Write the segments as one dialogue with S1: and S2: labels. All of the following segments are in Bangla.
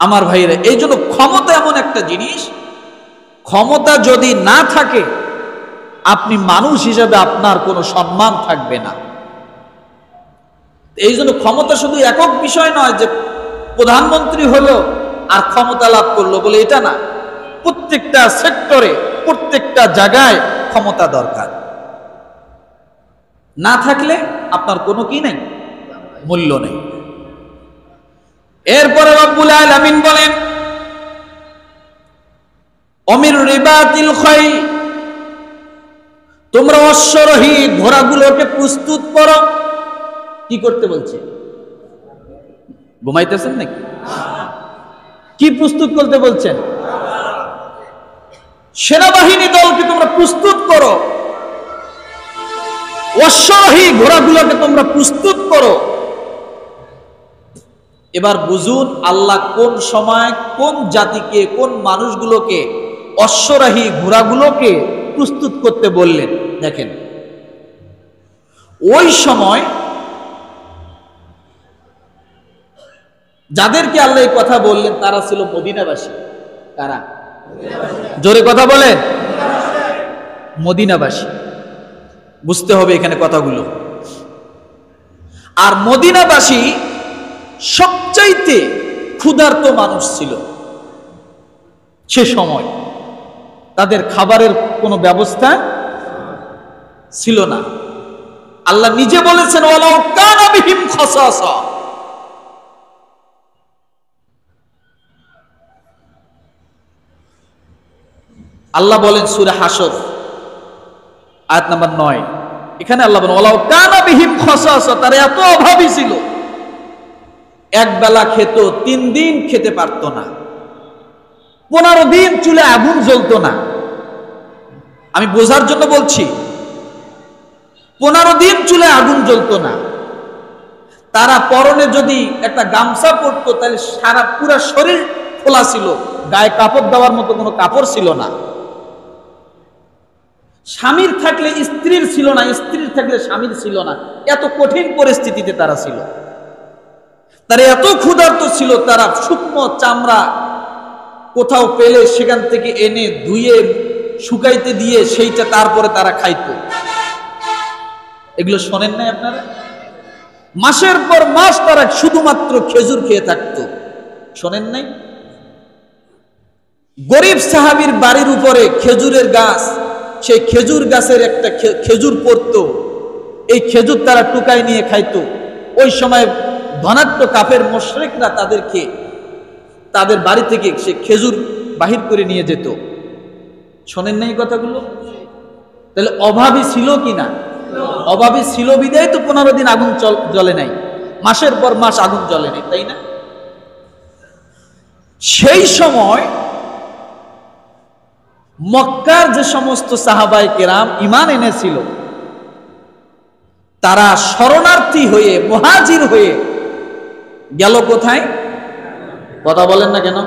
S1: আমার ভাইরা, এই জন্য ক্ষমতা এমন একটা জিনিস, ক্ষমতা যদি না থাকে আপনি মানুষ হিসেবে আপনার কোনো সম্মান থাকবে না। এই জন্য ক্ষমতা শুধু একক বিষয় নয় যে প্রধানমন্ত্রী হলো আর ক্ষমতা লাভ করলো বলে এটা না, প্রত্যেকটা সেক্টরে প্রত্যেকটা জায়গায় ক্ষমতা দরকার। না থাকলে আপনার কোনো কি নেই, মূল্য নেই। এরপরে রব্বুল আলামিন বলেন অমির রিবাতিল খাইল, তোমরা অশ্বরোহী ঘোড়াগুলোকে প্রস্তুত করো। কি করতে বলছে? ঘুমাইতেছেন নাকি? কি প্রস্তুত করতে বলছেন? সেনাবাহিনী দলকে তোমরা প্রস্তুত করো, অশ্বারোহী ঘোড়াগুলোকে তোমরা প্রস্তুত করো। এবার বুঝুন আল্লাহ কোন সময় কোন জাতিকে, কোন মানুষগুলোকে অশ্বারোহী ঘোড়াগুলোকে প্রস্তুত করতে বললেন। দেখেন, ওই সময় যাদেরকে আল্লাহ এই কথা বললেন তারা ছিল মদিনাবাসী। কারা? জোরে কথা বলেন। মদিনাবাসী। বুঝতে হবে এখানে কথাগুলো। আর মদিনাবাসী সবচাইতে ক্ষুধার্ত মানুষ ছিল সে সময়। তাদের খাবারের কোনো ব্যবস্থা ছিল না। আল্লাহ নিজে বলেছেন ওয়ালাউ কানা বিহিম খাসাসা, আল্লাহ বলেন সূরা হাসর আয়াত নাম্বার 9, এখানে আল্লাহ বলেন ওয়ালাউ কানা বিহিম খাসাসা, তারা এত অভাবী ছিল এক বেলা খেত 3 দিন খেতে পারতো না, 15 দিন চুলে আগুন জ্বলতো না। আমি বোঝার জন্য বলছি, 15 দিন চুলে আগুন জ্বলতো না। তারা পরনে যদি একটা গামছা পরতো তাহলে সারা পুরা শরীর খোলা ছিল, গায়ে কাপড় দেওয়ার মতো কোনো কাপড় ছিল না। স্বামীর থাকলে স্ত্রীর ছিল না, স্ত্রীর থাকলে স্বামীর ছিল না। এত কঠিন পরিস্থিতিতে তারা ছিল। তারা এত ক্ষুধার্ত ছিল, তারা শুকনো চামড়া কোথাও পেলে সেখান থেকে এনে ধুয়ে শুকাইতে দিয়ে সেইটা তারপরে তারা খাইতো। এগুলো শোনেন নাই আপনারা? মাসের পর মাস তারা শুধুমাত্র খেজুর খেয়ে থাকতো। শোনেন নাই? গরিব সাহাবীর বাড়ির উপরে খেজুরের গাছ, সেই খেজুর গাছের একটা খেজুর পড়তো, এই খেজুর তারা টুকাই নিয়ে খাইতো। ওই সময় ধনাঢ্য কাফের মুশরিকরা তাদেরকে তাদের বাড়ি থেকে সে খেজুর বাহির করে নিয়ে যেত। শোনেন নাই কথাগুলো? তাহলে অভাবী ছিল কিনা? অভাবী ছিল বিদায় তো 15 দিন আগুন জ্বলে নাই, মাসের পর মাস আগুন জ্বলে নাই, তাই না? সেই সময় মক্কার যে সমস্ত সাহাবায়ে কেরাম ঈমান এনেছিল তারা শরণার্থী হয়ে, মুহাজির হয়ে গেল কোথায়? কথা বলেন না কেন?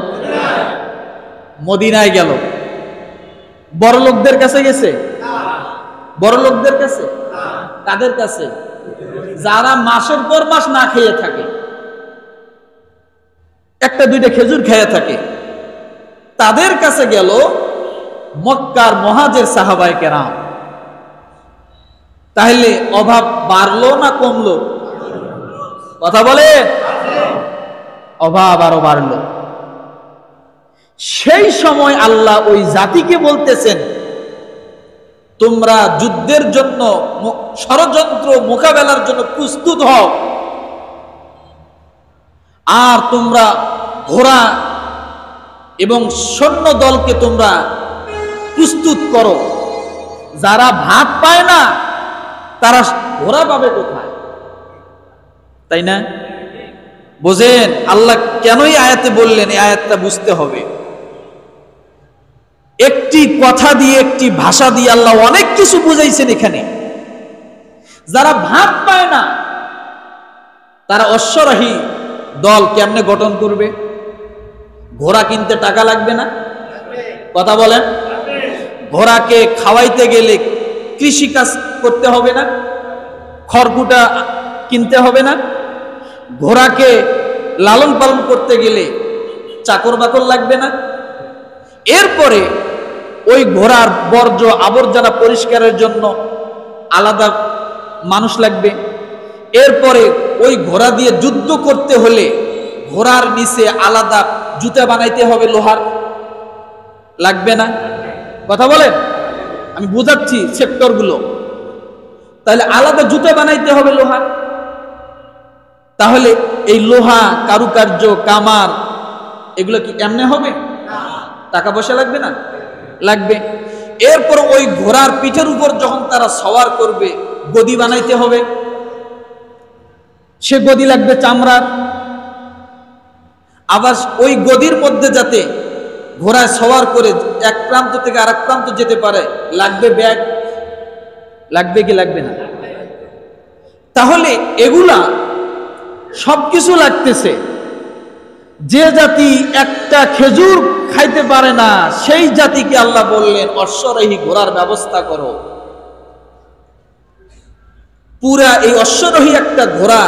S1: মদিনায় গেল। বড় লোকদের কাছে গেছে? বড় লোকদের কাছে? কাদের কাছে? যারা মাসের পর মাস না খেয়ে থাকে, একটা দুইটা খেজুর খেয়ে থাকে, তাদের কাছে গেল মক্কার মুহাজির সাহাবায়ে কেরাম। তাহলে অভাব বাড়লো না কমলো? কথা বলে। অভাব আরো বাড়লো। সেই সময় আল্লাহ ওই জাতিকে বলতেছেন তোমরা যুদ্ধের জন্য, ষড়যন্ত্র মোকাবেলার জন্য প্রস্তুত হও, আর তোমরা ঘোড়া এবং সৈন্য দলকে তোমরা প্রস্তুত করো। যারা ভাত পায় না তারা ঘোড়া পাবে কোথায়? তাই না? বোঝেন আল্লাহ কেনই আয়াতে বললেন, এই আয়াতটা বুঝতে হবে। একটি কথা দিয়ে, একটি ভাষা দিয়ে আল্লাহ অনেক কিছু বুঝাইছেন এখানে। যারা ভাত পায় না তারা অশ্বারোহী দল কেমনে গঠন করবে? ঘোড়া কিনতে টাকা লাগবে না? কথা বলেন। ঘোড়াকে খাওয়াইতে গেলে কৃষি কাজ করতে হবে না? খড়কুটা কিনতে হবে না? ঘোড়াকে লালন পালন করতে গেলে চাকর বাকর লাগবে না? এরপরে ওই ঘোড়ার বর্জ্য আবর্জনা পরিষ্কারের জন্য আলাদা মানুষ লাগবে। এরপরে ওই ঘোড়া দিয়ে যুদ্ধ করতে হলে ঘোড়ার নিচে আলাদা জুতা বানাইতে হবে, লোহার লাগবে না? কথা বলেন, আমি বুঝাচ্ছি সেক্টরগুলো। তাহলে আলাদা জুতা বানাইতে হবে লোহার। তাহলে এই লোহা, কারুকার্য, কামার এগুলো কি এমনি হবে? টাকা পয়সা লাগবে না? লাগবে। এরপর ওই ঘোড়ার পিঠের উপর যখন তারা সওয়ার করবে গদি বানাইতে হবে, সে গদি লাগবে চামড়ার। আবার ওই গদির মধ্যে যাতে ঘোড়ায় সওয়ার করে এক প্রান্ত থেকে আরেক প্রান্ত যেতে পারে লাগবে ব্যাগ। লাগবে কি লাগবে না? তাহলে এগুলা সবকিছু লাগতেছে। যে জাতি একটা খেজুর খাইতে পারে না সেই জাতিকে আল্লাহ বললেন অশ্বরোহী ঘোড়ার ব্যবস্থা করো। পুরা এই অশ্বরোহী একটা ঘোড়া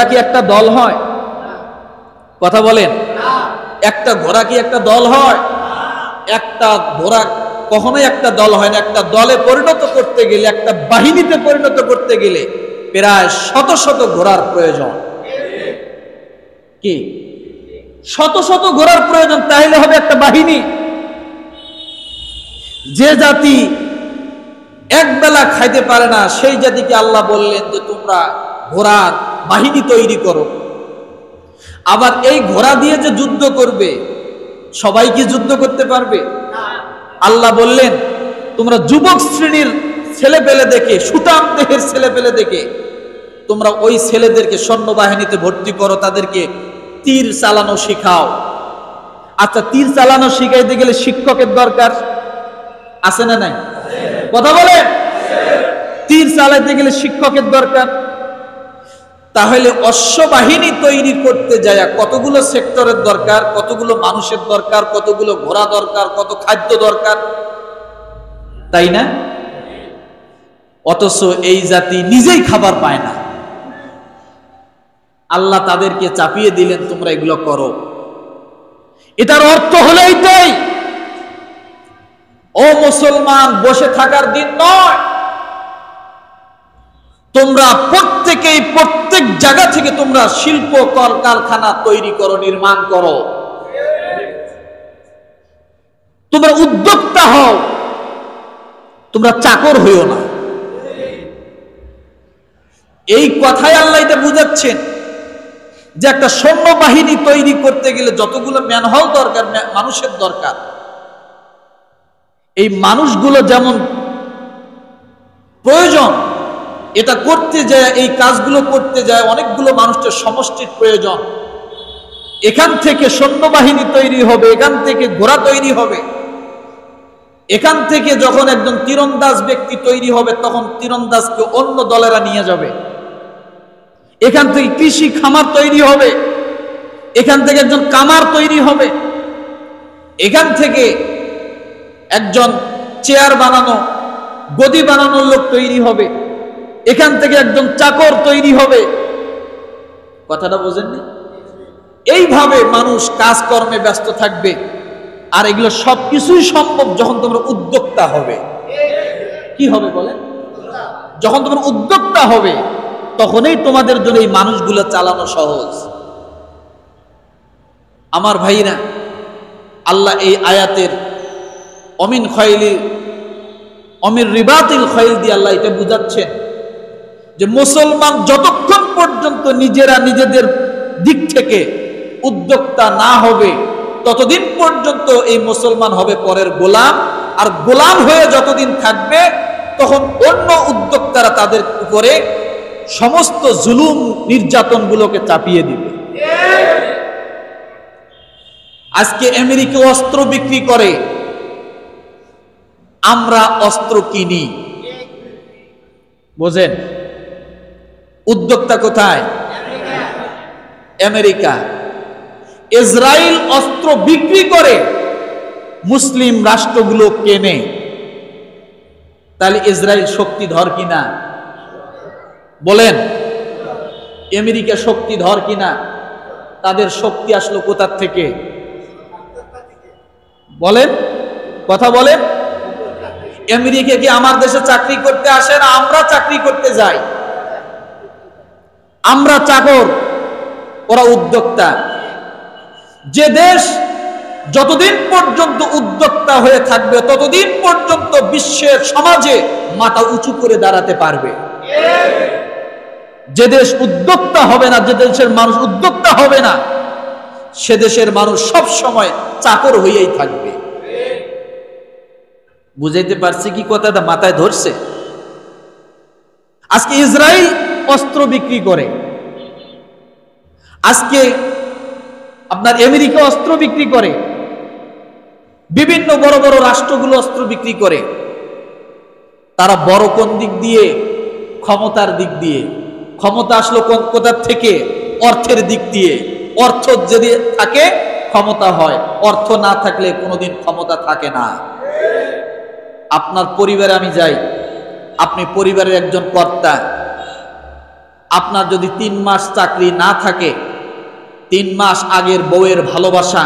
S1: কি একটা দল হয়? কথা বলেন, একটা ঘোড়া কি একটা দল হয়? একটা ঘোড়া কখনোই একটা দল হয় না। একটা দলে পরিণত করতে গেলে, একটা বাহিনীতে পরিণত করতে গেলে প্রায় শত শত ঘোড়ার প্রয়োজন। কি শত শত ঘোড়ার প্রয়োজন, তাহলে হবে একটা বাহিনী। যে জাতি এক বেলা খাইতে পারে না সেই জাতিকে আল্লাহ বললেন যে তোমরা ঘোড়ার বাহিনী তৈরি করো। আবার এই ঘোড়া দিয়ে যে যুদ্ধ করবে সবাই কি যুদ্ধ করতে পারবে? আল্লাহ বললেন তোমরা যুবক শ্রেণীর ছেলে পেলে দেখে, সুঠাম দেহের ছেলে পেলে দেখে তোমরা ওই ছেলেদেরকে সৈন্যবাহিনীতে ভর্তি করো, তাদেরকে তীর চালানো শিখাও। আচ্ছা, তীর চালানো শিখাইতে গেলে শিক্ষকের দরকার আছে না নাই? কথা বলে, তীর চালাইতে গেলে শিক্ষকের দরকার। তাহলে অশ্ববাহিনী তৈরি করতে যায় কতগুলো সেক্টরের দরকার, কতগুলো মানুষের দরকার, কতগুলো ঘোড়া দরকার, কত খাদ্য দরকার, তাই না? অথচ এই জাতি নিজেই খাবার পায় না, আল্লাহ তাদেরকে চাপিয়ে দিলেন তোমরা এগুলো করো। এটার অর্থ হলো এইটাই, ও মুসলমান, বসে থাকার দিন নয়। তোমরা প্রত্যেকেই প্রত্যেক জায়গা থেকে তোমরা শিল্প কলকারখানা তৈরি করো, নির্মাণ করো। তোমরা উদ্যোক্তা হও, তোমরা চাকর হইও না। এই কথাই আল্লাহ এটা বুঝাচ্ছেন যে একটা সৈন্যবাহিনী তৈরি করতে গেলে যতগুলো ম্যানহল দরকার, মানুষের দরকার, এই মানুষগুলো যেমন প্রয়োজন, এটা করতে যায়, এই কাজগুলো করতে যায় অনেকগুলো মানুষের সমষ্টির প্রয়োজন। এখান থেকে সৈন্যবাহিনী তৈরি হবে, এখান থেকে ঘোড়া তৈরি হবে, এখান থেকে যখন একজন তীরন্দাজ ব্যক্তি তৈরি হবে তখন তীরন্দাজকে অন্য দলেরা নিয়ে যাবে। এখান থেকে কৃষি খামার তৈরি হবে, এখান থেকে একজন কামার তৈরি হবে, এখান থেকে একজন চেয়ার বানানো, গদি বানানোর লোক তৈরি হবে, এখান থেকে একজন চাকর তৈরি হবে। কথাটা বোঝেননি? এইভাবে মানুষ কাজকর্মে ব্যস্ত থাকবে। আর এগুলো সবকিছুই সম্ভব যখন তোমরা উদ্যোক্তা হবে। কি হবে বলেন? যখন তোমরা উদ্যোক্তা হবে তখনই তোমাদের জন্য এই মানুষগুলো চালানো সহজ। আমার ভাইরা, আল্লাহ এই আয়াতের অমির রিবাতিল খৈল দিয়ে আল্লাহ এটা বুঝাচ্ছেন যে মুসলমান যতক্ষণ পর্যন্ত নিজেরা নিজেদের দিক থেকে উদ্যোক্তা না হবে ততদিন পর্যন্ত এই মুসলমান হবে পরের গোলাম। আর গোলাম হয়ে যতদিন থাকবে তখন অন্য উদ্যোক্তারা তাদের উপরে সমস্ত জুলুম নির্যাতনগুলোকে চাপিয়ে দিবে। আজকে আমেরিকা অস্ত্র বিক্রি করে, আমরা অস্ত্র কিনি। বোঝেন? উদ্যোক্তা কোথায়? আমেরিকা। ইসরায়েল অস্ত্র বিক্রি করে, মুসলিম রাষ্ট্রগুলো কেনে। তাহলে ইসরায়েল শক্তিধর কিনা বলেন? আমেরিকা শক্তিধর কিনা? তাদের শক্তি আসলো কোথার থেকে? বলেন, কথা বলেন। আমেরিকা কি আমার দেশে চাকরি করতে আসে না আমরা চাকরি করতে যাই? আমরা চাকর, ওরা উদ্যোক্তা। যে দেশ যতদিন পর্যন্ত উদ্যোক্তা হয়ে থাকবে ততদিন পর্যন্ত বিশ্বের সমাজে মাথা উঁচু করে দাঁড়াতে পারবে। যে দেশ উদ্যোক্তা হবে না, যে দেশের মানুষ উদ্যোক্তা হবে না, সে দেশের মানুষ সব সময় চাকর হয়েই থাকবে। বুঝাইতে পারছি কি কথাটা? মাথায় ধরছে? আজকে ইসরায়েল অস্ত্র বিক্রি করে, আজকে আপনার আমেরিকা অস্ত্র বিক্রি করে, বিভিন্ন বড় বড় রাষ্ট্রগুলো অস্ত্র বিক্রি করে। তারা বড় কোন দিক দিয়ে? ক্ষমতার দিক দিয়ে। ক্ষমতা আসলো কোথার থেকে? অর্থের দিক দিয়ে। অর্থ যদি থাকে ক্ষমতা হয়, অর্থ না থাকলে কোনোদিন ক্ষমতা থাকে না। আপনার পরিবারে আমি যাই, আপনি পরিবারের একজন কর্তা, আপনার যদি 3 মাস চাকরি না থাকে, 3 মাস আগের বউয়ের ভালোবাসা,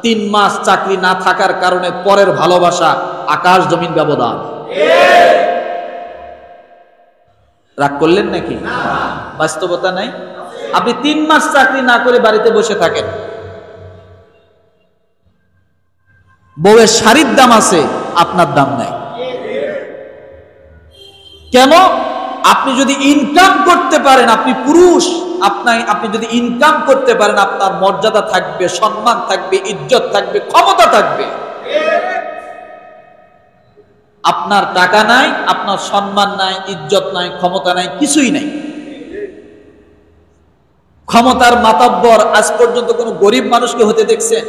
S1: 3 মাস চাকরি না থাকার কারণে পরের ভালোবাসা, আকাশ জমিন ব্যবধান। রাগ করলেন নাকি? বাস্তবতা নাই? আপনি 3 মাস চাকরি না করে বাড়িতে বসে থাকেন, বউয়ের শাড়ির দাম আছে, আপনার দাম নাই। কেন? আপনি যদি ইনকাম করতে পারেন, আপনি পুরুষ, আপনি যদি ইনকাম করতে পারেন, আপনার মর্যাদা থাকবে, সম্মান থাকবে, ইজ্জত থাকবে, ক্ষমতা থাকবে। আপনার টাকা নাই, আপনার সম্মান নাই, ইজ্জত নাই, ক্ষমতা নাই, কিছুই নাই। ক্ষমতার মাতব্বর আজ পর্যন্ত কোন গরিব মানুষকে হতে দেখছেন?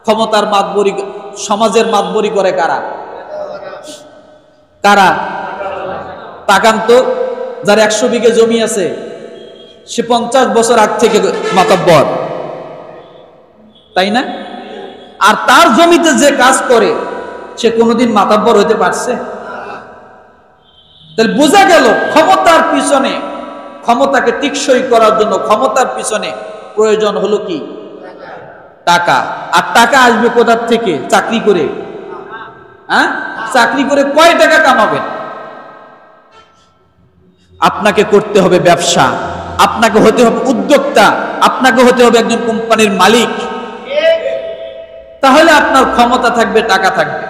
S1: ক্ষমতার মাতবরি, সমাজের মাতবরি করে কারা? কারা? তাকান তো, যার 100 বিঘে জমি আছে সে 50 বছর আগ থেকে মাতব্বর, তাই না? আর তার জমিতে যে কাজ করে সে কোনোদিন মাতব্বর হতে পারছে? তাহলে বোঝা গেল ক্ষমতার পিছনে, ক্ষমতাকে টিকসই করার জন্য ক্ষমতার পিছনে প্রয়োজন হলো কি? টাকা। আর টাকা আসবে কোথার থেকে? চাকরি করে। হ্যাঁ, চাকরি করে কয় টাকা কামাবেন? আপনাকে করতে হবে ব্যবসা, আপনাকে হতে হবে উদ্যোক্তা, আপনাকে হতে হবে একজন কোম্পানির মালিক। তাহলে আপনার ক্ষমতা থাকবে, টাকা থাকবে।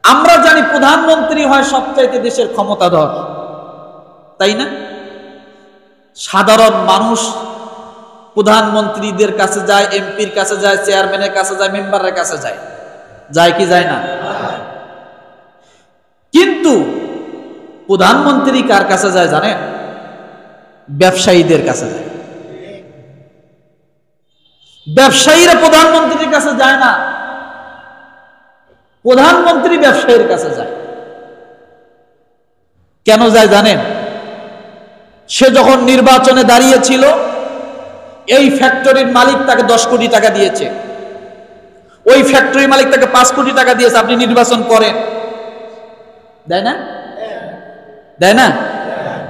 S1: আমরা জানি প্রধানমন্ত্রী হয় সবচাইতে দেশের ক্ষমতাধর, তাই না? সাধারণ মানুষ প্রধানমন্ত্রীদের কাছে যায়, এমপির কাছে যায়, চেয়ারম্যানের কাছে যায়, মেম্বারের কাছে যায়, যায় কি যায় না? কিন্তু প্রধানমন্ত্রী কার কাছে যায় জানেন? ব্যবসায়ীদের কাছে যায়। ব্যবসায়ীরা প্রধানমন্ত্রীর কাছে যায় না, প্রধানমন্ত্রী ব্যবসায়ীর কাছে যায়। কেন যায় জানেন? সে যখন নির্বাচনে দাঁড়িয়েছিল, এই ফ্যাক্টরির মালিক তাকে 10 কোটি টাকা দিয়েছে, ওই ফ্যাক্টরির মালিক তাকে 5 কোটি টাকা দিয়েছে, আপনি নির্বাচন করেন। দেয় না? দেয় না?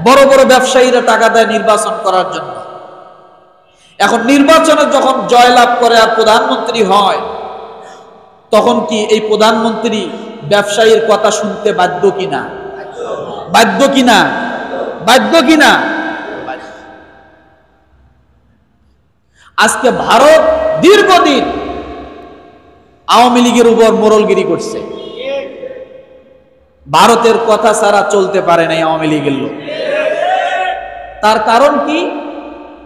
S1: বড় বড় ব্যবসায়ীরা টাকা দেয় নির্বাচন করার জন্য। এখন নির্বাচনে যখন জয়লাভ করে আর প্রধানমন্ত্রী হয়, তখন কি এই প্রধানমন্ত্রী ব্যবসায়ীর কথা শুনতে বাধ্য কিনা? বাধ্য কিনা? বাধ্য কিনা? আজকে ভারত দীর্ঘদিন আওয়ামী লীগের উপর মোড়লগিরি করছে। ভারতের কথা ছাড়া চলতে পারে নাই আওয়ামী লীগের লোক। তার কারণ কি?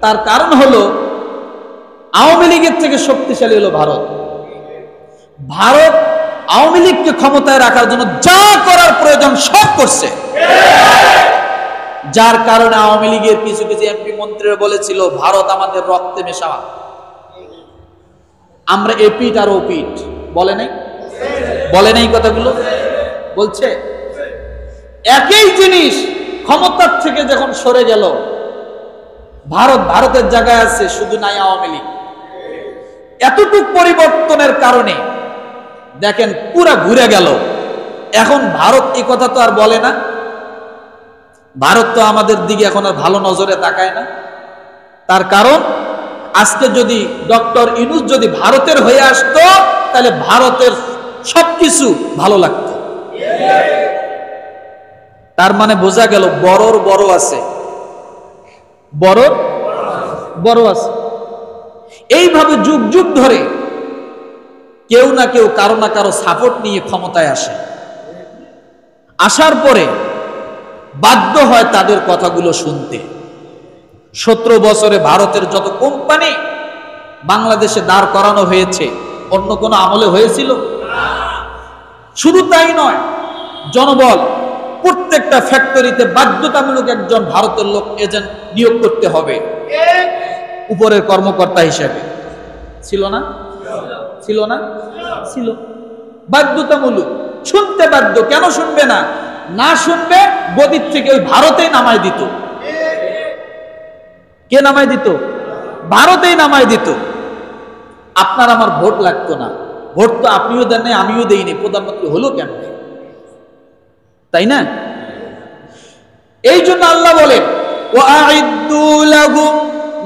S1: তার কারণ হলো আওয়ামী লীগের থেকে শক্তিশালী হলো ভারত। ভারত আওয়ামী লীগকে ক্ষমতায় রাখার জন্য যা করার প্রয়োজন সব করছে, যার কারণে আওয়ামী লীগের কিছু কিছু এমপি মন্ত্রীরা বলেছিল ভারত আমাদের রক্তে মেশাওয়া, আমরা এপিট আর ওপিট। বলে নাই? বলে নাই কথাগুলো? বলছে। একই জিনিস ক্ষমতার থেকে যখন সরে গেল, ভারত ভারতের জায়গায় আছে, শুধু নাই আওয়ামী লীগ। এতটুক পরিবর্তনের কারণে দেখেন পুরা ঘুরে গেল। এখন ভারত এই কথা তো আর বলে না, ভারত তো আমাদের দিকে এখন আর ভালো নজরে তাকায় না। তার কারণ আজকে যদি ডক্টর ইউনূস যদি ভারতের হয়ে আসতো, তাহলে ভারতের সবকিছু ভালো লাগতো। তার মানে বোঝা গেল বড়র বড় আছে, বড়র বড় আছে। এইভাবে যুগ যুগ ধরে কেউ না কেউ কারো না কারো সাপোর্ট নিয়ে ক্ষমতায় আসে। আসার পরে বাধ্য হয় তাদের কথাগুলো শুনতে। 17 বছরে ভারতের যত কোম্পানি বাংলাদেশে দাঁড় করানো হয়েছে, অন্য কোনো আমলে হয়েছিল? শুধু তাই নয়, জনবল প্রত্যেকটা ফ্যাক্টরিতে বাধ্যতামূলক একজন ভারতের লোক এজেন্ট নিয়োগ করতে হবে উপরের কর্মকর্তা হিসেবে। ছিল না? ছিল না? ছিল। বাধ্যতামূলক, শুনতে বাধ্য। কেন শুনবে না? না শুনবে গদির থেকে ওই ভারতেই নামায় দিত। কে নামায় দিত? ভারতেই নামায় দিত। আপনার আমার ভোট লাগতো না। ভোট তো আপনিও দেন নাই, আমিও দেইনি, প্রধানমন্ত্রী হলো কেন? তাই না? এই জন্য আল্লাহ বলেন, ওয়া'আইদ্দু লাহুম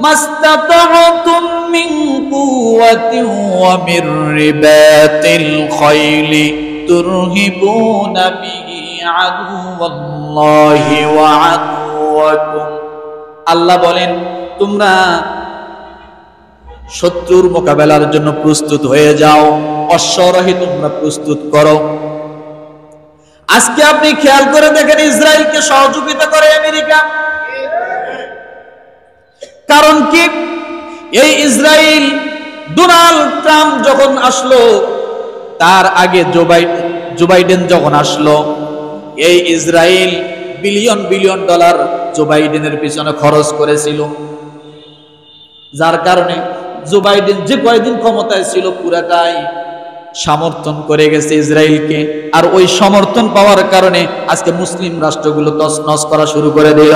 S1: মাস্তাতা'তুম মিন কুওয়াতিন ওয়া মির রিবাতিল খাইলি তুরহিবুনা বিহি আদুওয়াল্লাহি ওয়া আদুওয়াকুম। আল্লাহ বলেন, তোমরা শত্রুর মোকাবেলার জন্য প্রস্তুত হয়ে যাও, অশ্বরোহী তোমরা প্রস্তুত করো। আজকে আপনি খেয়াল করে দেখেন, ইসরায়েলকে সহযোগিতা করে আমেরিকা। কারণ কি? এই ইসরায়েল, ডোনাল্ড ট্রাম্প যখন আসলো, তার আগে জো বাইডেন যখন আসলো, এই ইসরায়েল বিলিয়ন বিলিয়ন ডলার জো বাইডেনের পিছনে খরচ করেছিল। যার কারণে জো বাইডেন যে কয়েকদিন ক্ষমতায় ছিল পুরাটাই সমর্থন করে গেছে ইসরায়েলকে। আর ওই সমর্থন পাওয়ার কারণে আজকে মুসলিম রাষ্ট্রগুলো তছনছ করা শুরু করে দিল।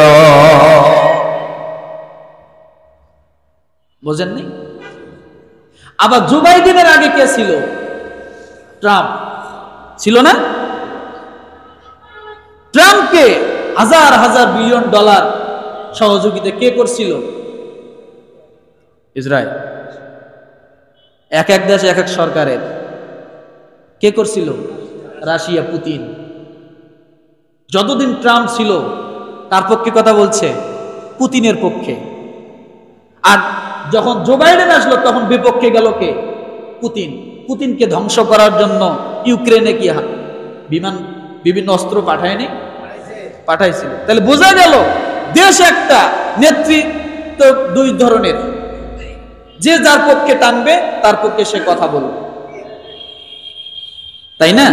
S1: বোঝেননি? আবার জো বাইডেনের আগে কে ছিল? ট্রাম্প ছিল না? ট্রাম্পকে হাজার হাজার বিলিয়ন ডলার সহযোগিতা কে করছিল? ইসরায়েল। এক এক দেশে এক এক সরকারের। কে করছিল? Russia, Putin. যতদিন ট্রাম্প ছিল তার পক্ষে কথা বলছে, পুতিনের পক্ষে। আর যখন জো বাইডেন আসলো তখন বিপক্ষে গেল কে? পুতিন। পুতিনকে ধ্বংস করার জন্য ইউক্রেনে কি বিমান, বিভিন্ন অস্ত্র পাঠায়নি? পাঠাইছিল। তাহলে বোঝা গেল দেশ একটা, নেতৃত্ব দুই ধরনের। যে যার পক্ষে টানবে তার পক্ষে সে কথা বলবে, তাই না?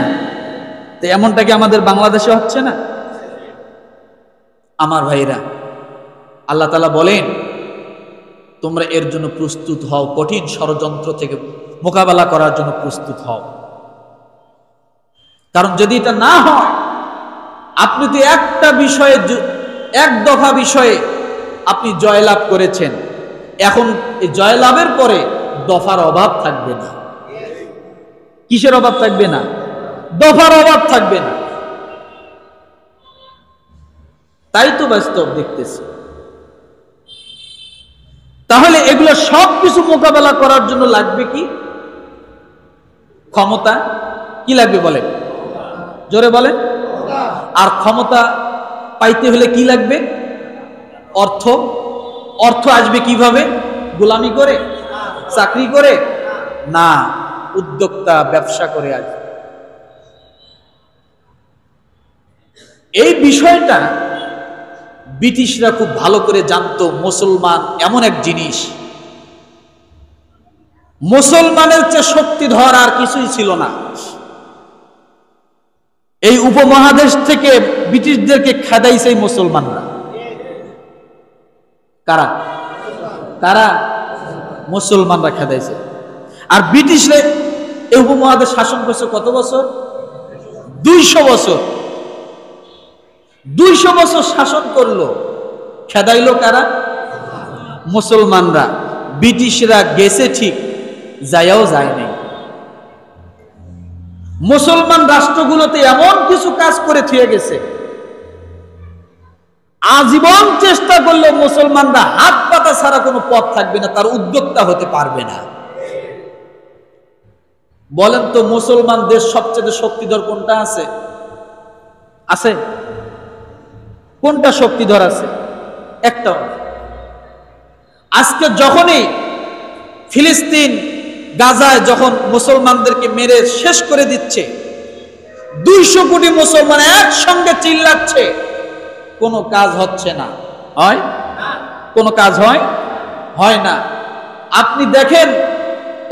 S1: তো এমনটা কি আমাদের বাংলাদেশে হচ্ছে না? আমার ভাইরা, আল্লাহ তাআলা বলেন, তোমরা এর জন্য প্রস্তুত হও, কঠিন ষড়যন্ত্র থেকে মোকাবেলা করার জন্য প্রস্তুত হও। কারণ যদি এটা না হয়, আপনি তো একটা বিষয়ে, এক দফা বিষয়ে আপনি জয়লাভ করেছেন, এখন এই জয়লাভের পরে দফার অভাব থাকবে না। কিসের অভাব থাকবে না? দফার অভাব থাকবে না। তাই তো বাস্তব দেখতেছি। তাহলে এগুলো সব কিছু মোকাবেলা করার জন্য লাগবে কি? ক্ষমতা। কি লাগবে বলেন? জোরে বলেন। আর ক্ষমতা পাইতে হলে কি লাগবে? অর্থ। অর্থ আসবে কিভাবে? গোলামি করে? চাকরি করে? না, উদ্যোক্তা, ব্যবসা করে আসবে। এই বিষয়টা ব্রিটিশরা খুব ভালো করে জানতো। মুসলমান এমন এক জিনিস, মুসলমানের চেয়ে শক্তিধর আর কিছুই ছিল না। এই উপমহাদেশ থেকে ব্রিটিশদেরকে খেদাইছে মুসলমানরা। কারা? কারা? মুসলমানরা খেদাইছে। আর ব্রিটিশরা এই উপমহাদেশ শাসন করছে কত বছর? 200 বছর। 200 বছর শাসন করলো। খেদাইলো কারা? মুসলমানরা। ব্রিটিশরা গেছে ঠিক, যায়াও যায় নাই। মুসলমান রাষ্ট্রগুলোতে এমন কিছু কাজ করে থুয়ে গেছে, আজীবন চেষ্টা করলে মুসলমানরা হাত পাতা ছাড়া কোনো পথ থাকবে না, তার উদ্যোক্তা হতে পারবে না। বলেন তো মুসলমান দেশ সবচেয়ে শক্তিধর কোনটা আছে? আছে? কোনটা শক্তিধর আছে? একটাও না। আজকে যখনই ফিলিস্তিন গাজায় যখন মুসলমানদেরকে মেরে শেষ করে দিচ্ছে, 200 কোটি মুসলমান একসঙ্গে চিল্লাচ্ছে, কোনো কাজ হচ্ছে না। হয়? কোনো কাজ হয়? হয় না। আপনি দেখেন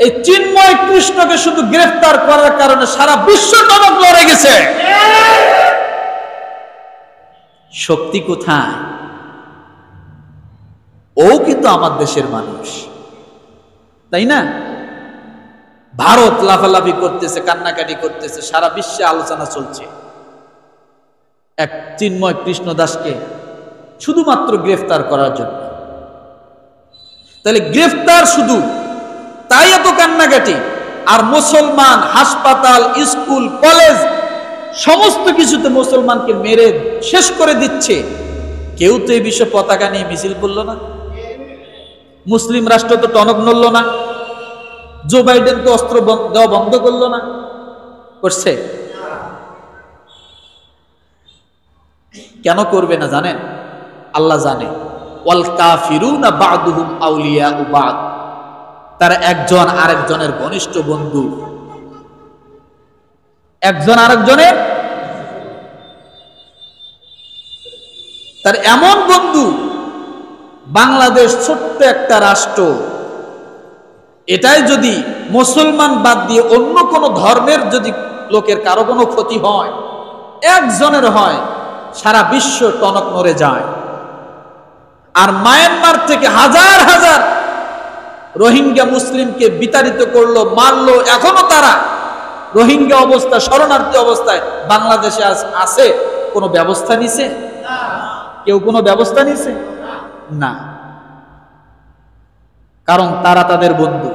S1: এই চিন্ময় কৃষ্ণকে শুধু গ্রেফতার করার কারণে সারা বিশ্ব টনক লড়ে গেছে। শক্তি কোথায়? ও কিন্তু আমার দেশের মানুষ, তাই না? ভারত লাফালাফি করতেছে, কান্নাকাটি করতেছে, সারা বিশ্বে আলোচনা চলছে এক চিন্ময় কৃষ্ণ দাসকে শুধুমাত্র গ্রেফতার করার জন্য। তাহলে গ্রেফতার শুধু তাই এত কান্নাকাটি, আর মুসলমান হাসপাতাল, স্কুল, কলেজ সমস্ত কিছুতে মুসলমানকে মেরে শেষ করে দিচ্ছে। কেউ তো এই বিশ্ব পতাকা নিয়ে মিছিল করলো না, মুসলিম রাষ্ট্র তো টনক নড়ল না, জো বাইডেন তো অস্ত্র দেওয়া বন্ধ করলো না, করছে? কেন করবে না জানেন? আল্লাহ জানে। ওয়াল কাফিরুনা বা'দুহুম আউলিয়াউ বা'দ, তারা একজন আরেকজনের ঘনিষ্ঠ বন্ধু, একজন আরেকজনের। তার এমন বন্ধু, বাংলাদেশ ছোট্ট একটা রাষ্ট্র, এটাই যদি মুসলমান বাদ দিয়ে অন্য কোনো ধর্মের যদি লোকের কারো কোনো ক্ষতি হয়, একজনের হয়, সারা বিশ্ব টনক নড়ে যায়। আর মায়ানমার থেকে হাজার হাজার রোহিঙ্গা মুসলিমকে বিতাড়িত করলো, মারলো, এখনো তারা রোহিঙ্গা অবস্থা, শরণার্থী অবস্থায় বাংলাদেশে আছে। কোনো ব্যবস্থা নিছে? কেউ কোনো ব্যবস্থা নিছে না, কারণ তারা তাদের বন্ধু।